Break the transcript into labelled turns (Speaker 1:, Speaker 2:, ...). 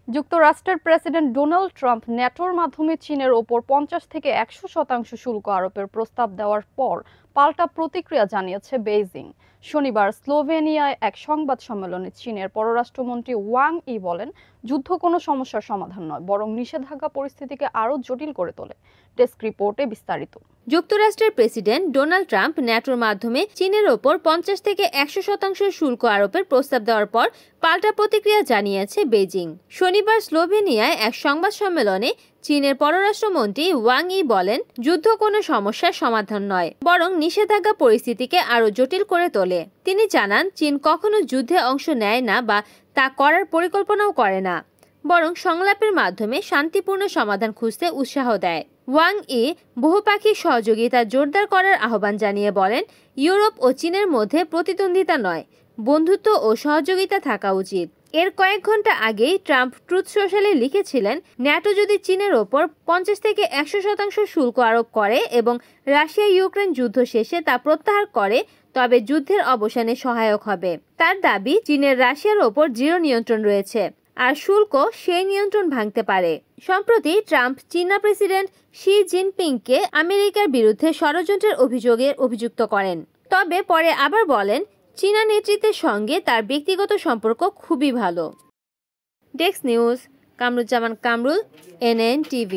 Speaker 1: যুক্তরাষ্ট্রের president Donald Trump ন্যাটোর মাধ্যমে চীনের ওপর 50 থেকে 100% শুল্ক আরোপের প্রস্তাব দেওয়ার পর পাল্টা প্রতিক্রিয়া জানিয়েছে বেইজিং। শনিবার স্লোভেনিয়ায় এক সংবাদ সম্মেলনে চীনের পররাষ্ট্রমন্ত্রী ওয়াং ই বলেন, যুদ্ধ কোনো সমস্যার সমাধান নয়, বরং নিষেধাজ্ঞা পরিস্থিতিকে আরও জটিল করে তোলে। ডেস্ক রিপোর্টে বিস্তারিত।
Speaker 2: যুক্তরাষ্ট্রের প্রেসিডেন্ট ডোনাল্ড ট্রাম্প ন্যাটোর মাধ্যমে চীনের ওপর 50 থেকে 100% শুল্ক আরোপের প্রস্তাব দেওয়ার পর পাল্টা প্রতিক্রিয়া জানিয়েছে বেইজিং। শনিবার স্লোভেনিয়ায় এক সংবাদ সম্মেলনে চীনের পররাষ্ট্রমন্ত্রী ওয়াং ই বলেন, যুদ্ধ কোনো সমস্যার সমাধান নয়, বরং নিষেধাজ্ঞা পরিস্থিতিকে আরও জটিল করে তোলে। তিনি জানান, চীন কখনো যুদ্ধে অংশ নেয় না বা তা করার পরিকল্পনাও করে না, বরং সংলাপের মাধ্যমে শান্তিপূর্ণ সমাধান খুঁজতে উৎসাহ দেয়। ওয়াং ই বহুপাক্ষিক সহযোগিতা জোরদার করার আহ্বান জানিয়ে বলেন, ইউরোপ ও চীনের মধ্যে প্রতিদ্বন্দ্বিতা নয়, বন্ধুত্ব ও সহযোগিতা থাকা উচিত। এর কয়েক ঘন্টা আগেই ট্রাম্প ট্রুথ সোশ্যালে লিখেছিলেন, ন্যাটো যদি চীনের ওপর 50 থেকে 100% শুল্ক আরোপ করে এবং রাশিয়া ইউক্রেন যুদ্ধ শেষে তা প্রত্যাহার করে, তবে যুদ্ধের অবসানে সহায়ক হবে। তার দাবি, চীনের রাশিয়ার ওপর দৃঢ় নিয়ন্ত্রণ রয়েছে, আর শুল্ক সেই নিয়ন্ত্রণ ভাঙতে পারে। সম্প্রতি ট্রাম্প চীনা প্রেসিডেন্ট শি জিনপিংকে আমেরিকার বিরুদ্ধে ষড়যন্ত্রের অভিযোগে অভিযুক্ত করেন, তবে পরে আবার বলেন, চীনা নেতৃত্বের সঙ্গে তার ব্যক্তিগত সম্পর্ক খুবই ভালো। Desk news, Kamruzzaman Kamrul, NN TV।